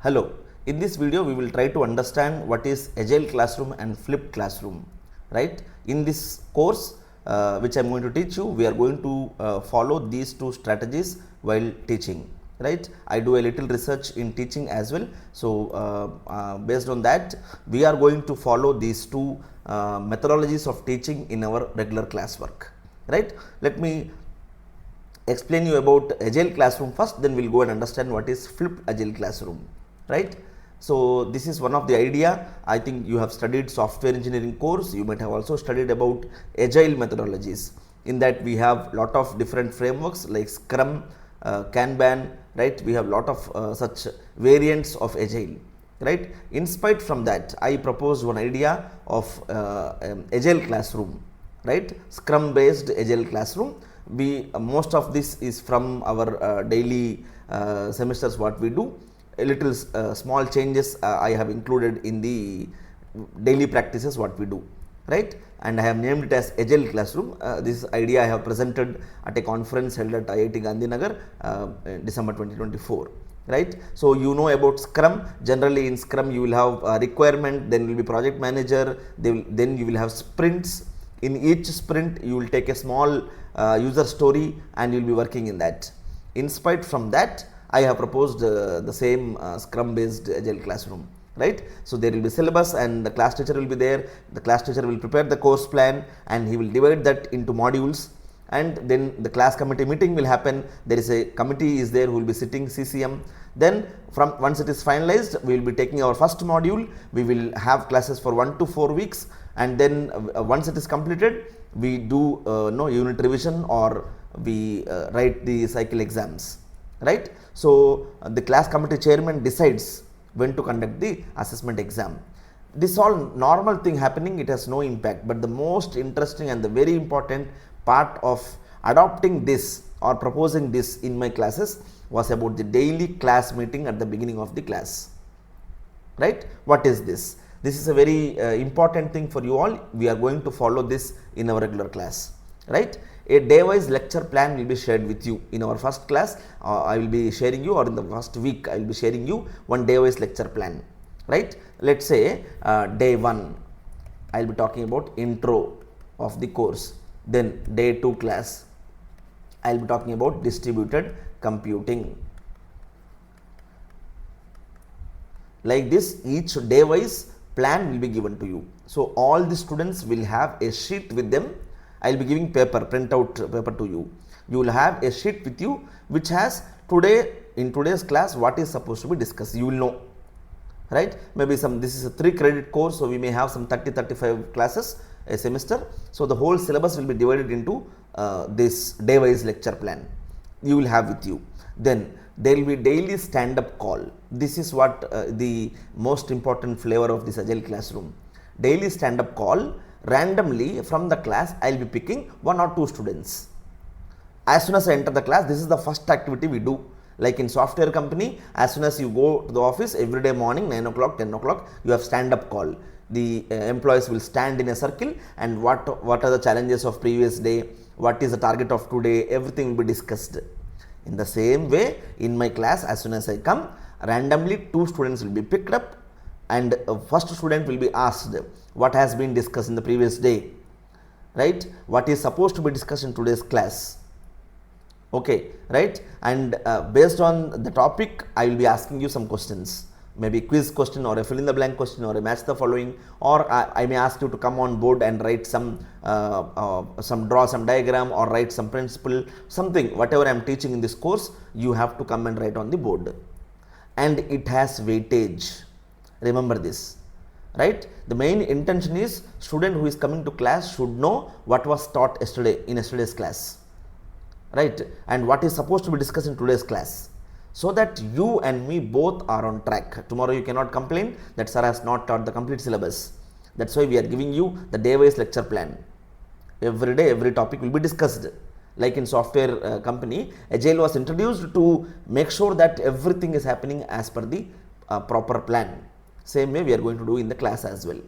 Hello, in this video we will try to understand what is Agile classroom and flipped classroom, right? In this course which I am going to teach you, we are going to follow these two strategies while teaching, right? I do a little research in teaching as well, so based on that we are going to follow these two methodologies of teaching in our regular classwork, right? Let me explain you about Agile classroom first, then we'll go and understand what is flipped Agile classroom, right? So this is one of the idea. I think you have studied software engineering course, you might have also studied about Agile methodologies. In that we have lot of different frameworks like Scrum, Kanban, right? We have lot of such variants of Agile, right? In spite from that, I proposed one idea of Agile classroom, right? Scrum based Agile classroom. We most of this is from our daily semesters what we do. A little small changes I have included in the daily practices what we do, right? And I have named it as Agile classroom. This idea I have presented at a conference held at IIT Gandhinagar December 2024, right? So you know about Scrum. Generally in Scrum you will have a requirement, then will be project manager, then you will have sprints. In each sprint you will take a small user story and you will be working in that. In spite from that, I have proposed the same Scrum based Agile classroom, right? So there will be syllabus and the class teacher will be there. The class teacher will prepare the course plan and he will divide that into modules, and then the class committee meeting will happen. There is a committee is there who will be sitting, CCM. Then from once it is finalized, we will be taking our first module. We will have classes for 1 to 4 weeks, and then once it is completed, we do no unit revision or we write the cycle exams, right? So the class committee chairman decides when to conduct the assessment exam. This all normal thing happening, it has no impact, but the most interesting and the very important part of adopting this or proposing this in my classes was about the daily class meeting at the beginning of the class, right? What is this? This is a very important thing for you all. We are going to follow this in our regular class, right? A day-wise lecture plan will be shared with you in our first class. I will be sharing you, or in the first week I will be sharing you one day-wise lecture plan, right? Let's say day 1 I will be talking about intro of the course. Then day 2 class I will be talking about distributed computing. Like this, each day wise plan will be given to you. So all the students will have a sheet with them. I will be giving printout paper to you. You will have a sheet with you which has in today's class what is supposed to be discussed. You will know, right? Maybe this is a 3 credit course, so we may have some 30-35 classes a semester. So the whole syllabus will be divided into this day wise lecture plan you will have with you. Then there will be daily stand-up call. This is what the most important flavor of this Agile classroom. Daily stand-up call. Randomly from the class I will be picking 1 or 2 students. As soon as I enter the class, this is the first activity we do. Like in software company, as soon as you go to the office every day morning 9 o'clock, 10 o'clock, you have stand-up call. The employees will stand in a circle, and what are the challenges of previous day, what is the target of today, everything will be discussed. In the same way, in my class, as soon as I come, randomly 2 students will be picked up, and first student will be asked what has been discussed in the previous day, right? What is supposed to be discussed in today's class, okay, right? And based on the topic, I will be asking you some questions, maybe quiz question or a fill in the blank question or a match the following, or I may ask you to come on board and write draw some diagram or write some principle, something, whatever I am teaching in this course, you have to come and write on the board. And it has weightage. Remember this, right? The main intention is student who is coming to class should know what was taught yesterday in yesterday's class, right? And what is supposed to be discussed in today's class, so that you and me both are on track. Tomorrow you cannot complain that sir has not taught the complete syllabus. That's why we are giving you the day-wise lecture plan. Every day, every topic will be discussed. Like in software company, Agile was introduced to make sure that everything is happening as per the proper plan. Same way we are going to do in the class as well,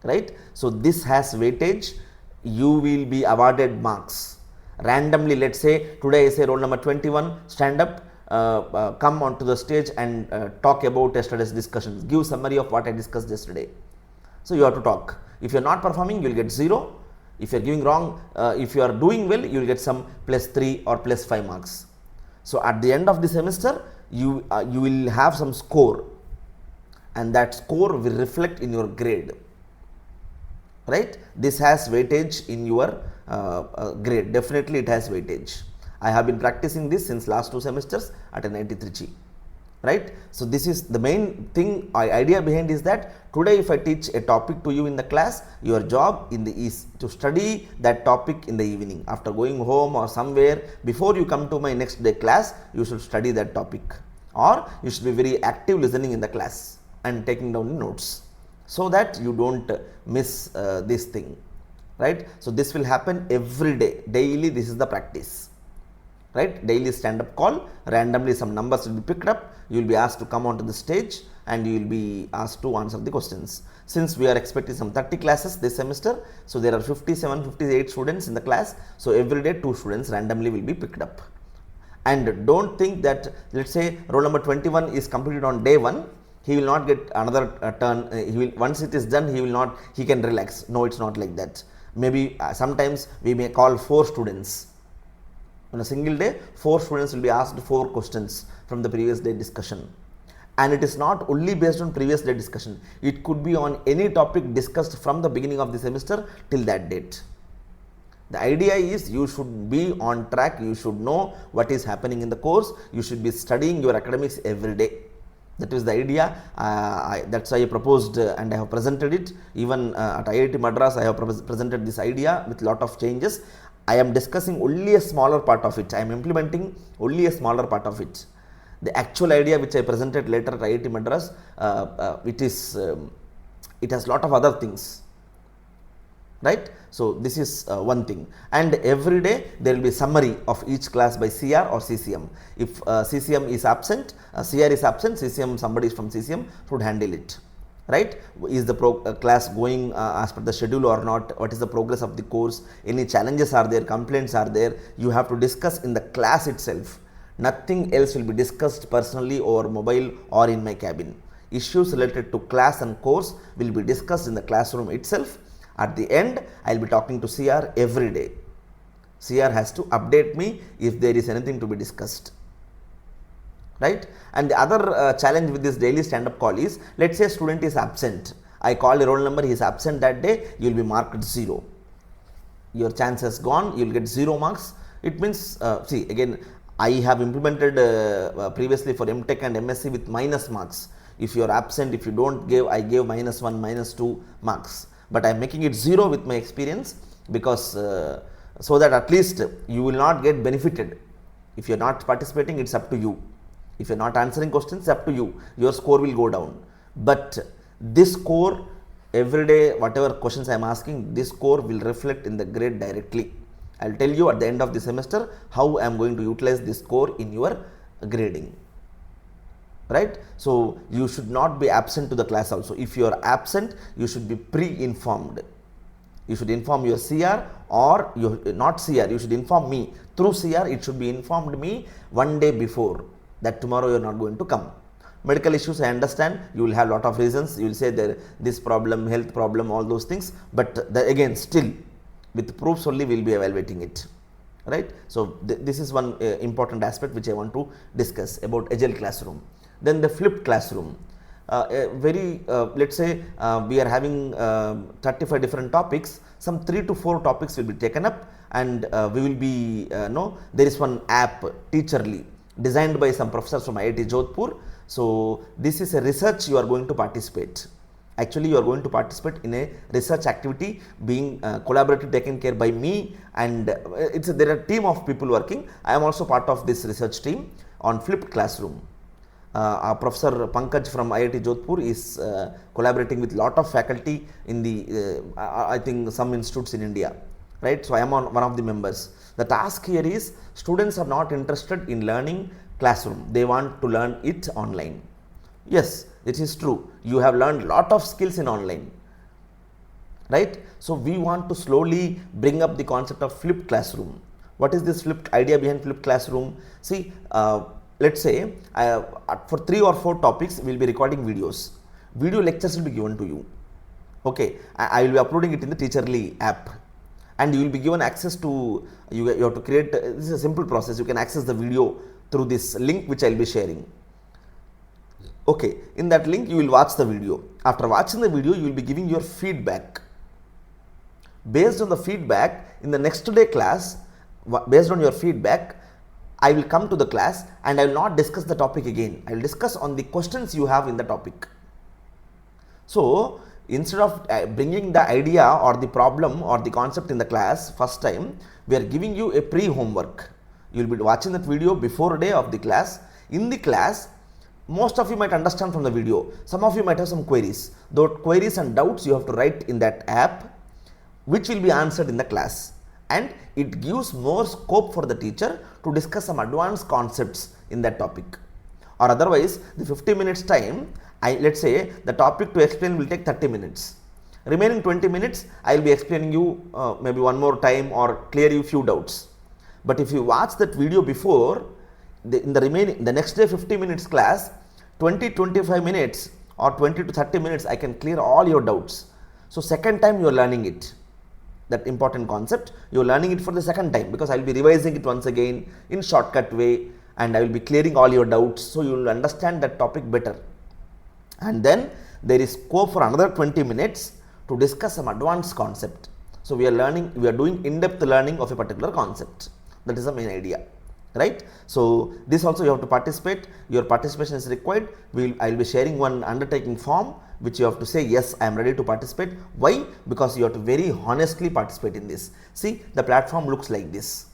right? So this has weightage. You will be awarded marks randomly. Let's say today I say roll number 21 stand up, come onto the stage and talk about yesterday's discussions, give summary of what I discussed yesterday. So you have to talk. If you are not performing, you will get 0. If you are giving wrong, if you are doing well, you will get some +3 or +5 marks. So at the end of the semester, you will have some score, and that score will reflect in your grade, right? This has weightage in your grade. Definitely it has weightage. I have been practicing this since last 2 semesters at an 93G, right? So this is the main thing, idea behind is that today if I teach a topic to you in the class, your job is to study that topic in the evening. After going home or somewhere, before you come to my next day class, you should study that topic, or you should be very active listening in the class and taking down notes, so that you don't miss this thing, right? So this will happen every day, daily. This is the practice, right? Daily stand-up call, randomly some numbers will be picked up, you will be asked to come onto the stage and you will be asked to answer the questions. Since we are expecting some 30 classes this semester, so there are 57, 58 students in the class, so every day 2 students randomly will be picked up. And don't think that, let's say roll number 21 is completed on day 1, he will not get another turn, he will, once it is done, he can relax. No, it's not like that. Maybe sometimes we may call 4 students. On a single day, 4 students will be asked 4 questions from the previous day discussion. And it is not only based on previous day discussion, it could be on any topic discussed from the beginning of the semester till that date. The idea is you should be on track, you should know what is happening in the course, you should be studying your academics every day. That is the idea. That's why I proposed and I have presented it. Even at IIT Madras, I have presented this idea with lot of changes. I am discussing only a smaller part of it. I am implementing only a smaller part of it. The actual idea which I presented later at IIT Madras, it has lot of other things, right? So this is one thing. And every day there will be summary of each class by CR or CCM. If CCM is absent, CR is absent, CCM, somebody from CCM should handle it, right? Is the class going as per the schedule or not? What is the progress of the course? Any challenges are there, complaints are there? You have to discuss in the class itself. Nothing else will be discussed personally or mobile or in my cabin. Issues related to class and course will be discussed in the classroom itself. At the end, I will be talking to CR every day. CR has to update me if there is anything to be discussed, right? And the other challenge with this daily stand-up call is, let's say a student is absent. I call a roll number, he is absent that day, you will be marked 0. Your chance has gone, you will get 0 marks. It means, see again, I have implemented previously for MTech and MSc with minus marks. If you are absent, if you don't give, I gave -1, -2 marks. But I am making it 0 with my experience, because so that at least you will not get benefited. If you are not participating, it's up to you. If you are not answering questions, it's up to you. Your score will go down. But this score, every day, whatever questions I am asking, this score will reflect in the grade directly. I will tell you at the end of the semester how I am going to utilize this score in your grading, right? So you should not be absent to the class also. If you are absent, you should be pre-informed. You should inform your CR, or not CR, you should inform me through CR. It should be informed me 1 day before that tomorrow you are not going to come. Medical issues, I understand, you will have lot of reasons. You will say there this problem, health problem, all those things, but again still with proofs only we will be evaluating it, right? So this is one important aspect which I want to discuss about Agile classroom. Then the flipped classroom, let's say we are having 35 different topics, some 3 to 4 topics will be taken up, and we will be there is one app, Teacherly, designed by some professors from IIT Jodhpur. So this is a research you are going to participate. Actually, you are going to participate in a research activity being collaboratively taken care by me, and there are a team of people working. I am also part of this research team on flipped classroom. Our Professor Pankaj from IIT Jodhpur is collaborating with lot of faculty in the I think some institutes in India, right? So I am one of the members. The task here is, students are not interested in learning classroom, they want to learn it online. Yes, it is true, you have learned lot of skills in online, right? So we want to slowly bring up the concept of flipped classroom. What is this flipped idea behind flipped classroom? See, let's say for 3 or 4 topics we will be recording videos. Video lectures will be given to you. Okay, I will be uploading it in the Teacherly app, and you will be given access to, you have to create, this is a simple process, you can access the video through this link which I will be sharing. Okay, in that link you will watch the video. After watching the video, you will be giving your feedback. Based on the feedback in the next day class, based on your feedback, I will come to the class and I will not discuss the topic again. I will discuss on the questions you have in the topic. So instead of bringing the idea or the problem or the concept in the class first time, we are giving you a pre-homework. You will be watching that video before a day of the class. In the class, most of you might understand from the video. Some of you might have some queries. Those queries and doubts you have to write in that app, which will be answered in the class. And it gives more scope for the teacher to discuss some advanced concepts in that topic. Or otherwise, the 50 minutes time, let's say the topic to explain will take 30 minutes. Remaining 20 minutes, I will be explaining you maybe one more time or clear you few doubts. But if you watch that video before, in the next day 50 minutes class, 20-25 minutes or 20 to 30 minutes, I can clear all your doubts. So second time you are learning it. That important concept, you are learning it for the second time, because I will be revising it once again in shortcut way, and I will be clearing all your doubts, so you will understand that topic better. And then there is scope for another 20 minutes to discuss some advanced concept. So we are doing in-depth learning of a particular concept. That is the main idea, right? So this also you have to participate. Your participation is required. I will be sharing one undertaking form, which you have to say, yes, I am ready to participate. Why? Because you have to very honestly participate in this. See, the platform looks like this.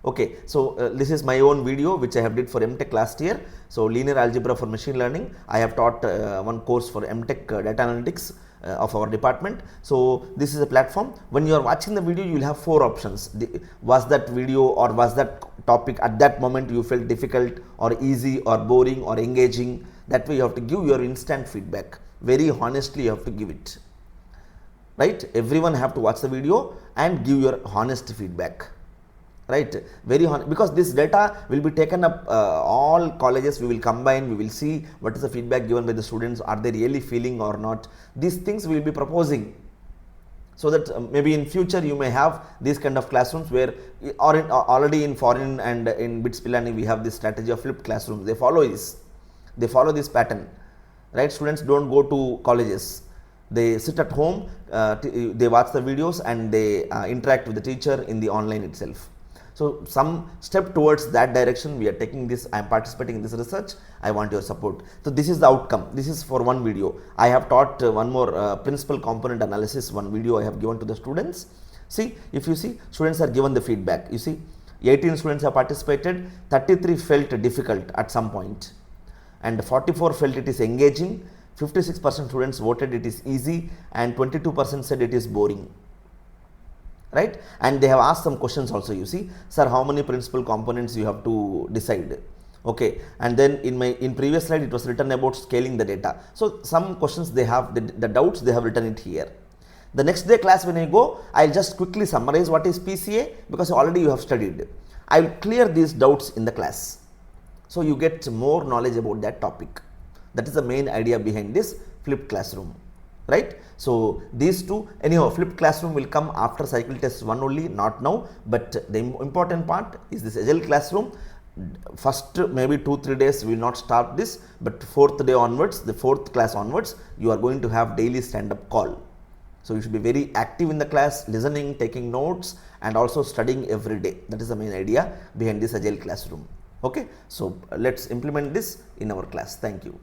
Okay, so this is my own video which I have did for MTech last year. So linear algebra for machine learning. I have taught one course for MTech data analytics of our department. So this is a platform. When you are watching the video, you will have 4 options. Was that video or was that topic at that moment you felt difficult or easy or boring or engaging? That way you have to give your instant feedback. Very honestly you have to give it. Right? Everyone have to watch the video and give your honest feedback. Right? Very honest, because this data will be taken up, all colleges we will combine, we will see what is the feedback given by the students, are they really feeling or not. These things we will be proposing, so that maybe in future you may have these kind of classrooms where, or already in foreign and in BITS Pilani we have this strategy of flipped classrooms. They follow this pattern, right? Students don't go to colleges, they sit at home, they watch the videos and they interact with the teacher in the online itself. So some step towards that direction we are taking this. I am participating in this research. I want your support. So this is the outcome. This is for one video. I have taught one more principal component analysis, one video I have given to the students. See, if you see, students are given the feedback. You see, 18 students have participated, 33 felt difficult at some point, and 44 felt it is engaging, 56% students voted it is easy, and 22% said it is boring. Right? And they have asked some questions also. You see, sir, how many principal components you have to decide? Okay, and then in previous slide it was written about scaling the data. So some questions they have, the doubts they have written it here. The next day class when I go, I'll just quickly summarize what is PCA, because already you have studied. I will clear these doubts in the class, so you get more knowledge about that topic. That is the main idea behind this flipped classroom, right? So these two, anyhow, flipped classroom will come after cycle test 1 only, not now. But the important part is this Agile classroom. First maybe 2-3 days we will not start this, but 4th day onwards, the 4th class onwards, you are going to have daily stand-up call. So you should be very active in the class, listening, taking notes, and also studying every day. That is the main idea behind this Agile classroom. Okay, so let's implement this in our class. Thank you.